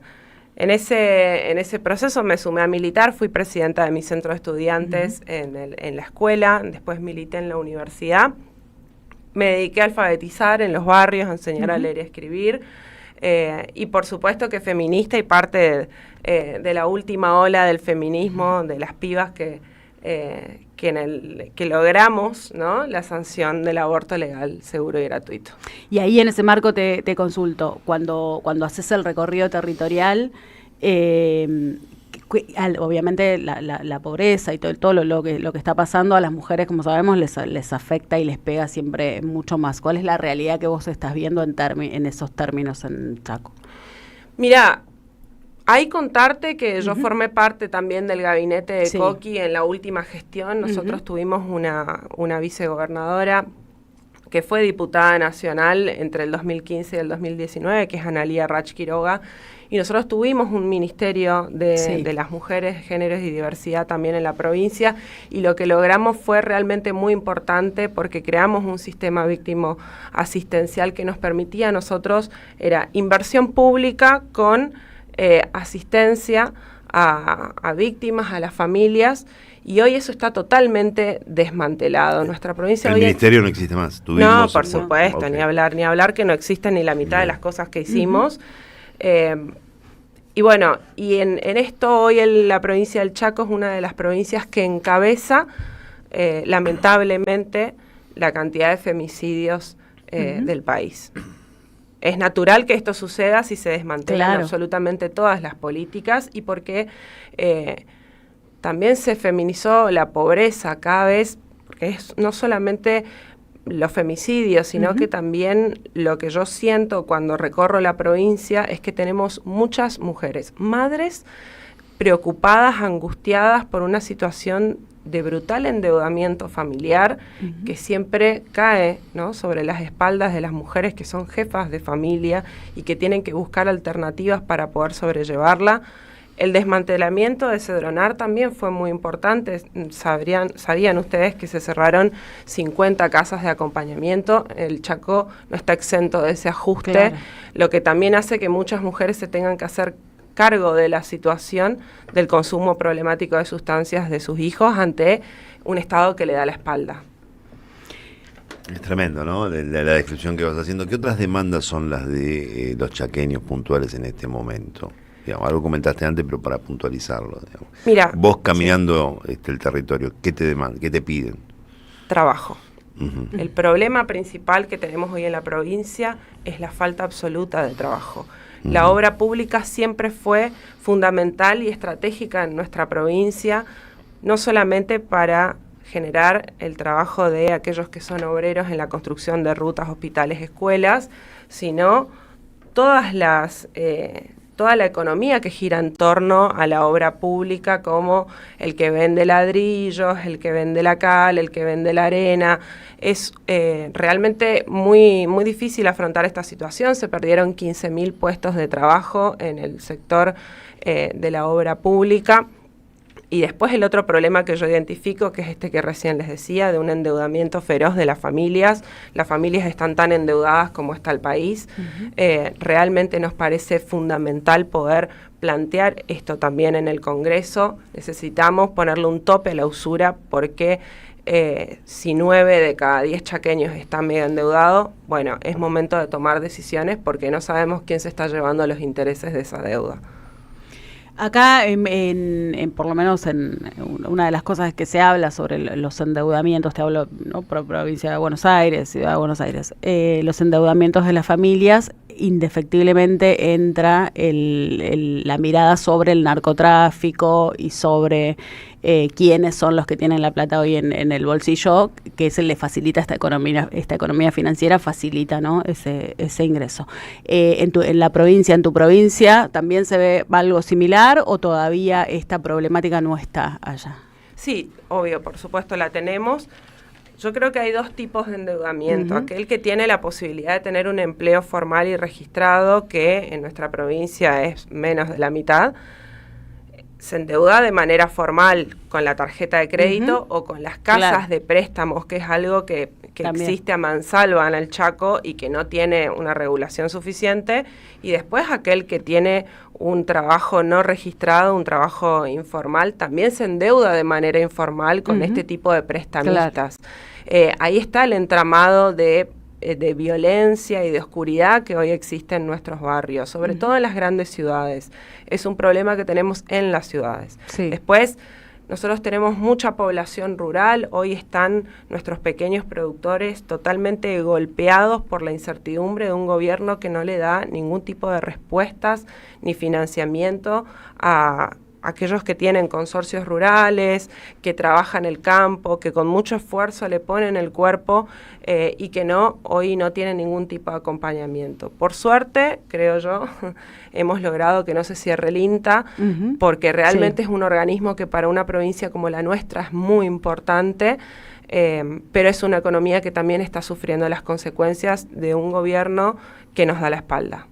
En ese proceso me sumé a militar, fui presidenta de mi centro de estudiantes en la escuela, después milité en la universidad, me dediqué a alfabetizar en los barrios, a enseñar a leer y a escribir, y por supuesto que feminista y parte de la última ola del feminismo, de las pibas que logramos, ¿no?, la sanción del aborto legal, seguro y gratuito. Y ahí en ese marco te consulto, cuando haces el recorrido territorial, obviamente la pobreza y todo lo que está pasando a las mujeres, como sabemos, les afecta y les pega siempre mucho más. ¿Cuál es la realidad que vos estás viendo en esos términos en Chaco? Mira, hay contarte que yo formé parte también del gabinete de Coqui en la última gestión. Nosotros tuvimos una vicegobernadora que fue diputada nacional entre el 2015 y el 2019, que es Analía Rach Quiroga, y nosotros tuvimos un ministerio de las mujeres, géneros y diversidad también en la provincia, y lo que logramos fue realmente muy importante porque creamos un sistema víctimo asistencial que nos permitía a nosotros, era inversión pública con asistencia a víctimas, a las familias, y hoy eso está totalmente desmantelado. Nuestra provincia el ministerio no existe más. No, por supuesto, ni hablar que no existe ni la mitad de las cosas que hicimos. Y bueno, y en esto hoy la provincia del Chaco es una de las provincias que encabeza, lamentablemente, la cantidad de femicidios del país. Es natural que esto suceda si se desmantelan absolutamente todas las políticas y porque también se feminizó la pobreza cada vez, porque es no solamente los femicidios, sino que también lo que yo siento cuando recorro la provincia es que tenemos muchas mujeres, madres preocupadas, angustiadas por una situación de brutal endeudamiento familiar que siempre cae, ¿no?, sobre las espaldas de las mujeres que son jefas de familia y que tienen que buscar alternativas para poder sobrellevarla. El desmantelamiento de Cedronar también fue muy importante. Sabían ustedes que se cerraron 50 casas de acompañamiento. El Chaco no está exento de ese ajuste, claro, lo que también hace que muchas mujeres se tengan que hacer cargo de la situación del consumo problemático de sustancias de sus hijos ante un Estado que le da la espalda. Es tremendo, ¿no? La descripción que vas haciendo. ¿Qué otras demandas son las de los chaqueños puntuales en este momento? Digamos, algo comentaste antes, pero para puntualizarlo. Digamos. Mira, vos caminando el territorio, ¿qué te demandan? ¿Qué te piden? Trabajo. El problema principal que tenemos hoy en la provincia es la falta absoluta de trabajo. La obra pública siempre fue fundamental y estratégica en nuestra provincia, no solamente para generar el trabajo de aquellos que son obreros en la construcción de rutas, hospitales, escuelas, sino toda la economía que gira en torno a la obra pública, como el que vende ladrillos, el que vende la cal, el que vende la arena. Es realmente muy, muy difícil afrontar esta situación. Se perdieron 15.000 puestos de trabajo en el sector de la obra pública. Y después el otro problema que yo identifico, que es este que recién les decía, de un endeudamiento feroz de las familias. Las familias están tan endeudadas como está el país. Realmente nos parece fundamental poder plantear esto también en el Congreso. Necesitamos ponerle un tope a la usura porque si 9 de cada 10 chaqueños están medio endeudados, bueno, es momento de tomar decisiones porque no sabemos quién se está llevando los intereses de esa deuda. Acá, por lo menos en una de las cosas que se habla sobre los endeudamientos, te hablo, ¿no?, por provincia de Buenos Aires, ciudad de Buenos Aires, los endeudamientos de las familias, indefectiblemente entra la mirada sobre el narcotráfico y sobre quiénes son los que tienen la plata hoy en el bolsillo, que se le facilita esta economía financiera, facilita, ¿no?, ese ingreso. En tu provincia, ¿también se ve algo similar o todavía esta problemática no está allá? Sí, obvio, por supuesto la tenemos. Yo creo que hay dos tipos de endeudamiento. Aquel que tiene la posibilidad de tener un empleo formal y registrado, que en nuestra provincia es menos de la mitad, se endeuda de manera formal con la tarjeta de crédito o con las casas de préstamos, que es algo que existe a mansalva en el Chaco y que no tiene una regulación suficiente. Y después aquel que tiene un trabajo no registrado, un trabajo informal, también se endeuda de manera informal con este tipo de prestamistas. Ahí está el entramado de violencia y de oscuridad que hoy existe en nuestros barrios, sobre todo en las grandes ciudades. Es un problema que tenemos en las ciudades. Después, nosotros tenemos mucha población rural. Hoy están nuestros pequeños productores totalmente golpeados por la incertidumbre de un gobierno que no le da ningún tipo de respuestas ni financiamiento a aquellos que tienen consorcios rurales, que trabajan el campo, que con mucho esfuerzo le ponen el cuerpo y que hoy no tienen ningún tipo de acompañamiento. Por suerte, creo yo, hemos logrado que no se cierre el INTA, porque realmente es un organismo que para una provincia como la nuestra es muy importante, pero es una economía que también está sufriendo las consecuencias de un gobierno que nos da la espalda.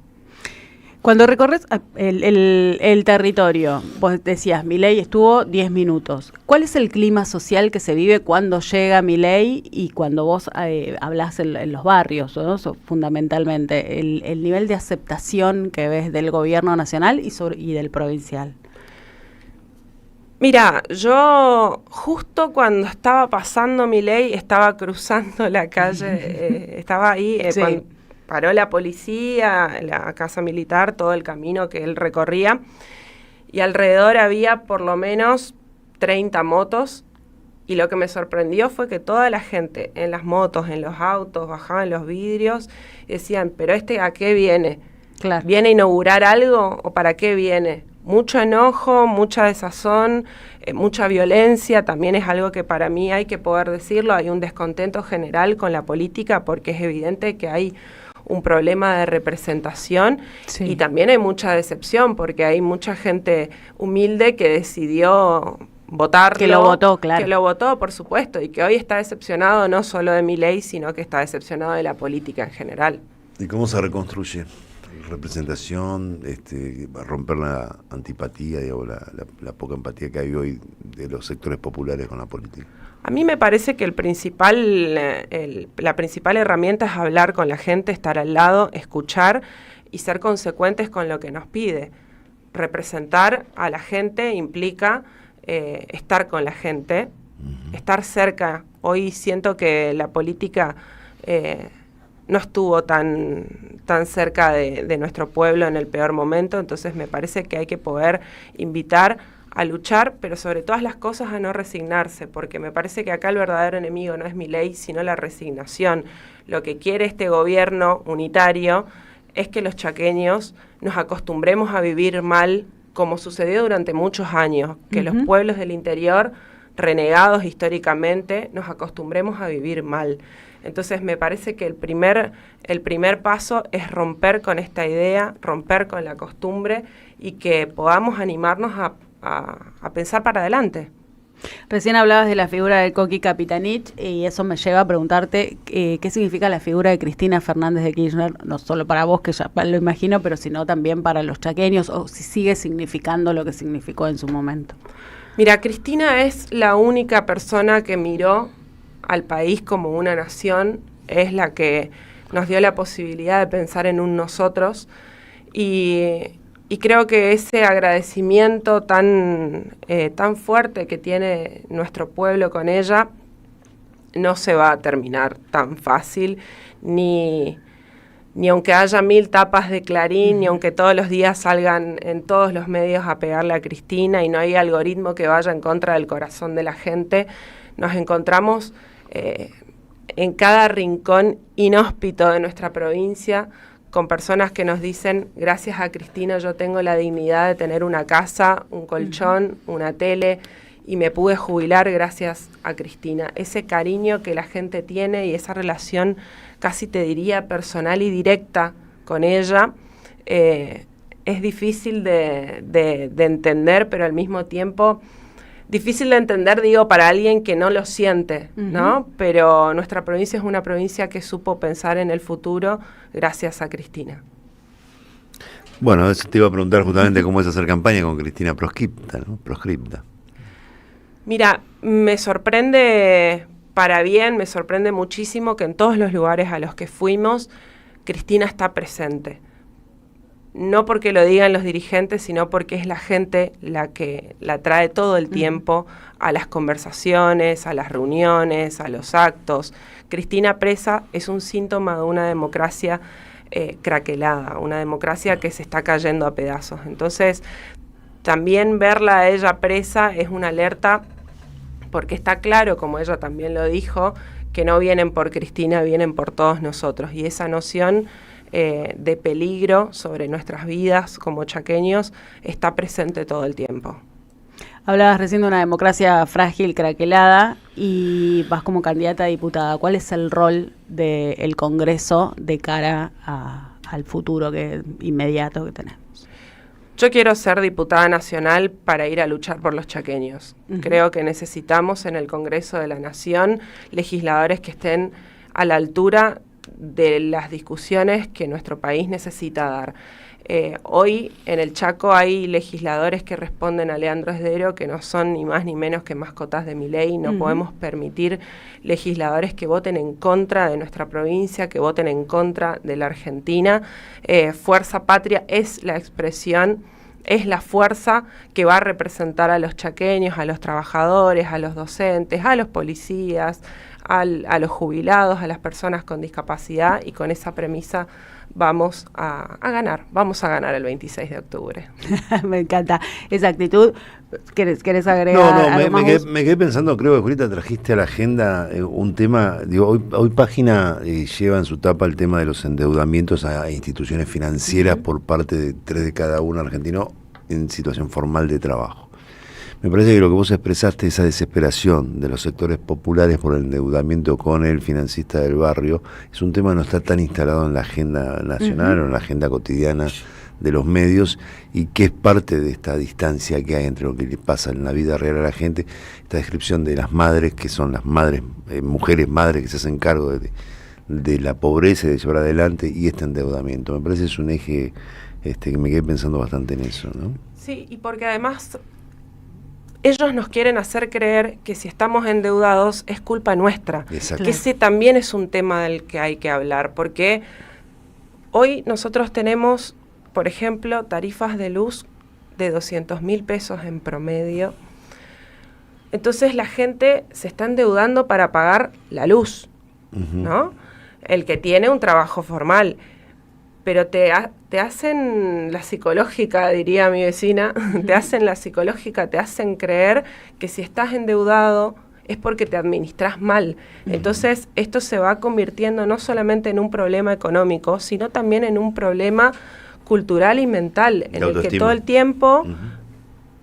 Cuando recorres el territorio, vos decías, Milei estuvo 10 minutos. ¿Cuál es el clima social que se vive cuando llega Milei y cuando vos hablás en los barrios, ¿no? Fundamentalmente, el nivel de aceptación que ves del gobierno nacional y del provincial? Mira, yo justo cuando estaba pasando Milei, estaba cruzando la calle, estaba ahí cuando paró la policía, la casa militar, todo el camino que él recorría, y alrededor había por lo menos 30 motos, y lo que me sorprendió fue que toda la gente en las motos, en los autos, bajaban los vidrios y decían, ¿pero a qué viene? Claro. ¿Viene a inaugurar algo o para qué viene? Mucho enojo, mucha desazón, mucha violencia, también es algo que para mí hay que poder decirlo, hay un descontento general con la política porque es evidente que hay un problema de representación y también hay mucha decepción porque hay mucha gente humilde que decidió votarlo. Que lo votó, claro. Que lo votó, por supuesto, y que hoy está decepcionado no solo de Milei, sino que está decepcionado de la política en general. ¿Y cómo se reconstruye? Representación, romper la antipatía, digamos, la poca empatía que hay hoy de los sectores populares con la política. A mí me parece que la principal herramienta es hablar con la gente, estar al lado, escuchar y ser consecuentes con lo que nos pide. Representar a la gente implica estar con la gente, estar cerca. Hoy siento que la política no estuvo tan cerca de nuestro pueblo en el peor momento, entonces me parece que hay que poder invitar a luchar, pero sobre todas las cosas a no resignarse, porque me parece que acá el verdadero enemigo no es Milei, sino la resignación. Lo que quiere este gobierno unitario es que los chaqueños nos acostumbremos a vivir mal, como sucedió durante muchos años, que los pueblos del interior, renegados históricamente, nos acostumbremos a vivir mal. Entonces me parece que el primer paso es romper con esta idea, romper con la costumbre y que podamos animarnos a pensar para adelante. Recién hablabas de la figura de Coqui Capitanich y eso me lleva a preguntarte qué significa la figura de Cristina Fernández de Kirchner, no solo para vos, que ya lo imagino, pero sino también para los chaqueños, o si sigue significando lo que significó en su momento. Mira, Cristina es la única persona que miró al país como una nación, es la que nos dio la posibilidad de pensar en un nosotros y creo que ese agradecimiento tan fuerte que tiene nuestro pueblo con ella no se va a terminar tan fácil, ni aunque haya 1000 tapas de Clarín, ni aunque todos los días salgan en todos los medios a pegarle a Cristina y no hay algoritmo que vaya en contra del corazón de la gente, nos encontramos en cada rincón inhóspito de nuestra provincia con personas que nos dicen, gracias a Cristina yo tengo la dignidad de tener una casa, un colchón, una tele, y me pude jubilar gracias a Cristina. Ese cariño que la gente tiene y esa relación, casi te diría, personal y directa con ella, es difícil de entender, pero al mismo tiempo difícil de entender, digo, para alguien que no lo siente, ¿no? Pero nuestra provincia es una provincia que supo pensar en el futuro gracias a Cristina. Bueno, eso te iba a preguntar justamente cómo es hacer campaña con Cristina proscripta, ¿no? Proscripta. Mira, me sorprende para bien, me sorprende muchísimo que en todos los lugares a los que fuimos, Cristina está presente. No porque lo digan los dirigentes, sino porque es la gente la que la trae todo el tiempo a las conversaciones, a las reuniones, a los actos. Cristina presa es un síntoma de una democracia craquelada, una democracia que se está cayendo a pedazos. Entonces, también verla a ella presa es una alerta, porque está claro, como ella también lo dijo, que no vienen por Cristina, vienen por todos nosotros. Y esa noción de peligro sobre nuestras vidas como chaqueños está presente todo el tiempo. Hablabas recién de una democracia frágil, craquelada, y vas como candidata a diputada. ¿Cuál es el rol del Congreso de cara al futuro inmediato que tenemos? Yo quiero ser diputada nacional para ir a luchar por los chaqueños. Creo que necesitamos en el Congreso de la Nación legisladores que estén a la altura de las discusiones que nuestro país necesita dar. Hoy en el Chaco hay legisladores que responden a Leandro Esdero que no son ni más ni menos que mascotas de Milei. No podemos permitir legisladores que voten en contra de nuestra provincia, que voten en contra de la Argentina. Fuerza Patria es la expresión, es la fuerza que va a representar a los chaqueños, a los trabajadores, a los docentes, a los policías, a los jubilados, a las personas con discapacidad, y con esa premisa vamos a ganar el 26 de octubre. Me encanta esa actitud. ¿Querés agregar algo más? Me quedé pensando, creo que Julita trajiste a la agenda un tema, digo, hoy Página lleva en su tapa el tema de los endeudamientos a instituciones financieras por parte de 3 de cada 1 argentino en situación formal de trabajo. Me parece que lo que vos expresaste, esa desesperación de los sectores populares por el endeudamiento con el financista del barrio, es un tema que no está tan instalado en la agenda nacional o en la agenda cotidiana de los medios, y que es parte de esta distancia que hay entre lo que le pasa en la vida real a la gente, esta descripción de las madres, que son las madres, mujeres madres que se hacen cargo de la pobreza y de llevar adelante, y este endeudamiento. Me parece que es un eje que me quedé pensando bastante en eso, ¿no? Sí, y porque además ellos nos quieren hacer creer que si estamos endeudados es culpa nuestra. Exacto. Que ese también es un tema del que hay que hablar, porque hoy nosotros tenemos, por ejemplo, tarifas de luz de 200.000 pesos en promedio. Entonces la gente se está endeudando para pagar la luz, ¿no? El que tiene un trabajo formal. Pero te hacen la psicológica, diría mi vecina, te hacen la psicológica, te hacen creer que si estás endeudado es porque te administras mal. Entonces esto se va convirtiendo no solamente en un problema económico, sino también en un problema cultural y mental, en el que todo el tiempo,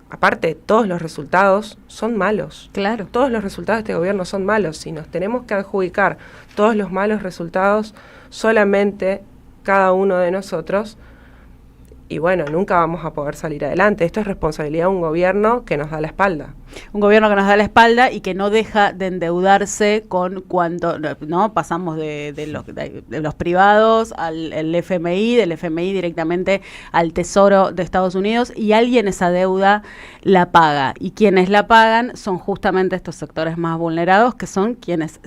aparte, todos los resultados son malos. Claro. Todos los resultados de este gobierno son malos. Si nos tenemos que adjudicar todos los malos resultados solamente cada uno de nosotros, y bueno, nunca vamos a poder salir adelante. Esto es responsabilidad de un gobierno que nos da la espalda. Un gobierno que nos da la espalda y que no deja de endeudarse con cuanto, ¿no? Pasamos de los privados al FMI, del FMI directamente al Tesoro de Estados Unidos, y alguien esa deuda la paga. Y quienes la pagan son justamente estos sectores más vulnerados, que son quienes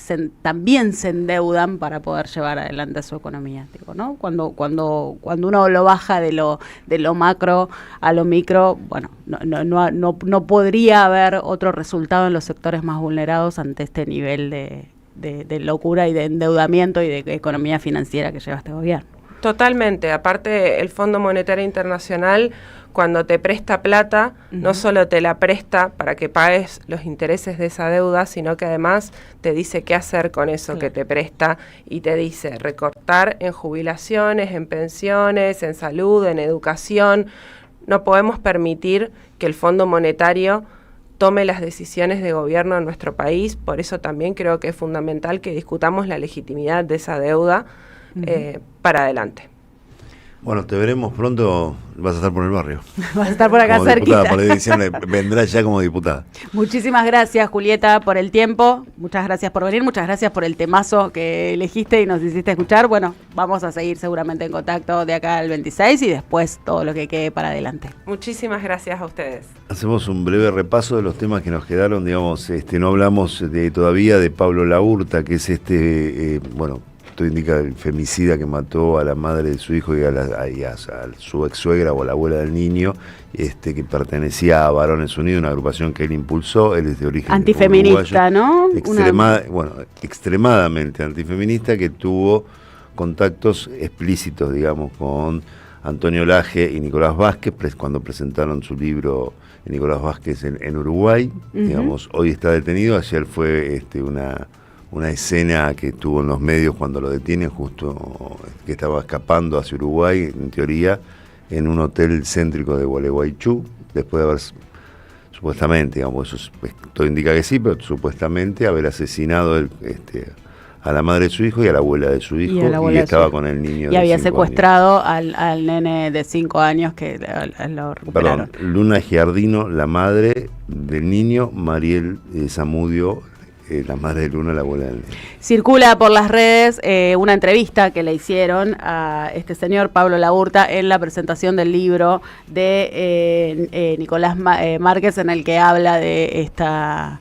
también se endeudan para poder llevar adelante su economía. Digo, ¿no? Cuando uno lo baja de lo macro a lo micro, bueno, no podría haber otro resultado en los sectores más vulnerados ante este nivel de locura y de endeudamiento y de economía financiera que lleva este gobierno. Totalmente. Aparte, el Fondo Monetario Internacional, cuando te presta plata, no solo te la presta para que pagues los intereses de esa deuda, sino que además te dice qué hacer con eso que te presta, y te dice recortar en jubilaciones, en pensiones, en salud, en educación. No podemos permitir que el Fondo Monetario tome las decisiones de gobierno en nuestro país. Por eso también creo que es fundamental que discutamos la legitimidad de esa deuda para adelante. Bueno, te veremos pronto, vas a estar por el barrio. Vas a estar por acá como cerquita. Diputada, por diciembre, vendrás ya como diputada. Muchísimas gracias, Julieta, por el tiempo. Muchas gracias por venir, muchas gracias por el temazo que elegiste y nos hiciste escuchar. Bueno, vamos a seguir seguramente en contacto de acá al 26 y después todo lo que quede para adelante. Muchísimas gracias a ustedes. Hacemos un breve repaso de los temas que nos quedaron. Digamos, no hablamos todavía de Pablo Laurta, que es bueno, esto indica el femicida que mató a la madre de su hijo y a su ex suegra o a la abuela del niño, que pertenecía a Varones Unidos, una agrupación que él impulsó. Él es de origen antifeminista, uruguayo, ¿no? Extremadamente antifeminista, que tuvo contactos explícitos, digamos, con Antonio Laje y Nicolás Vázquez cuando presentaron su libro Nicolás Vázquez en Uruguay. Digamos, hoy está detenido. Ayer fue una escena que tuvo en los medios cuando lo detienen, justo que estaba escapando hacia Uruguay, en teoría, en un hotel céntrico de Gualeguaychú, después de haber, supuestamente, digamos, eso todo indica que sí, pero supuestamente haber asesinado a la madre de su hijo y a la abuela de su hijo, y estaba con el niño y había secuestrado al nene de 5 años que lo recuperaron. Perdón, Luna Giardino, la madre del niño, Mariel Zamudio, la madre de Luna, la abuela del niño. Circula por las redes una entrevista que le hicieron a este señor Pablo Laurta en la presentación del libro de Nicolás Márquez, en el que habla de esta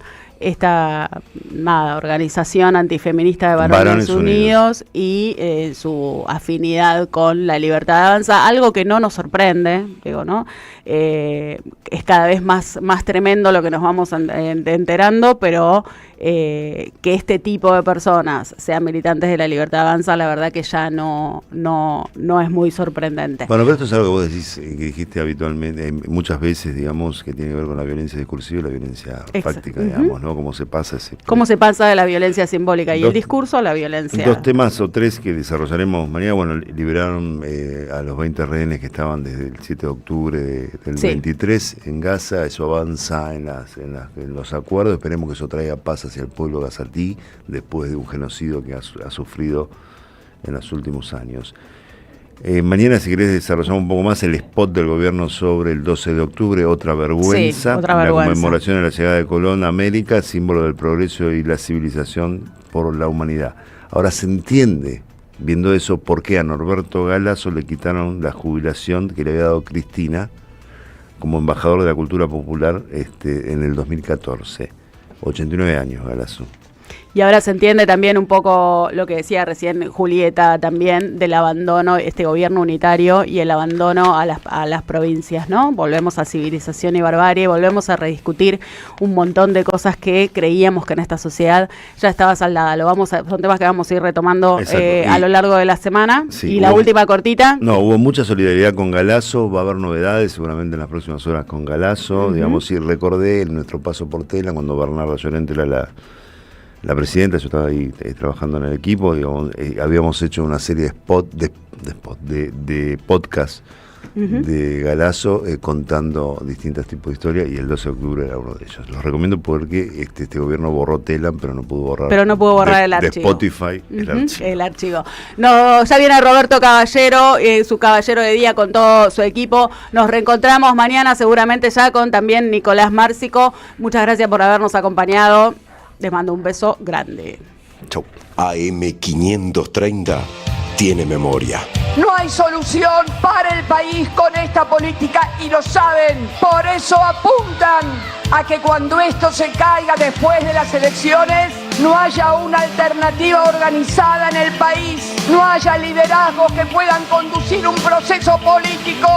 organización antifeminista de Varones Unidos y su afinidad con la Libertad de Avanza, algo que no nos sorprende, digo, ¿no? Es cada vez más tremendo lo que nos vamos enterando, pero que este tipo de personas sean militantes de la Libertad de Avanza, la verdad que ya no es muy sorprendente. Bueno, pero esto es algo que vos decís, que dijiste habitualmente, muchas veces, digamos, que tiene que ver con la violencia discursiva y la violencia fáctica, digamos, ¿no? Cómo se pasa ¿Cómo se pasa de la violencia simbólica y el discurso a la violencia? 2 temas o 3 que desarrollaremos mañana. Bueno, liberaron a los 20 rehenes que estaban desde el 7 de octubre del Sí. 23 en Gaza, eso avanza en los acuerdos, esperemos que eso traiga paz hacia el pueblo gazatí después de un genocidio que ha sufrido en los últimos años. Mañana, si querés, desarrollamos un poco más el spot del gobierno sobre el 12 de octubre, otra vergüenza, Sí, otra vergüenza. La conmemoración de la llegada de Colón a América, símbolo del progreso y la civilización por la humanidad. Ahora se entiende, viendo eso, por qué a Norberto Galazo le quitaron la jubilación que le había dado Cristina como embajador de la cultura popular en el 2014. 89 años, Galazo. Y ahora se entiende también un poco lo que decía recién Julieta también del abandono, este gobierno unitario y el abandono a las provincias, ¿no? Volvemos a civilización y barbarie, volvemos a rediscutir un montón de cosas que creíamos que en esta sociedad ya estaba saldada. Son temas que vamos a ir retomando a lo largo de la semana. Sí, y la última cortita. No, hubo mucha solidaridad con Galazo, va a haber novedades seguramente en las próximas horas con Galazo. Digamos, y recordé en nuestro paso por Tela cuando Bernarda Llorente era la presidenta, yo estaba ahí trabajando en el equipo, digamos, habíamos hecho una serie de podcast de Galazo contando distintos tipos de historias y el 12 de octubre era uno de ellos. Los recomiendo porque este gobierno borró Telam, pero no pudo borrar el archivo. De Spotify el archivo. No, ya viene Roberto Caballero, su caballero de día con todo su equipo. Nos reencontramos mañana seguramente ya con también Nicolás Márcico. Muchas gracias por habernos acompañado. Les mando un beso grande. Chau. AM530 tiene memoria. No hay solución para el país con esta política y lo saben. Por eso apuntan a que cuando esto se caiga después de las elecciones, no haya una alternativa organizada en el país, no haya liderazgos que puedan conducir un proceso político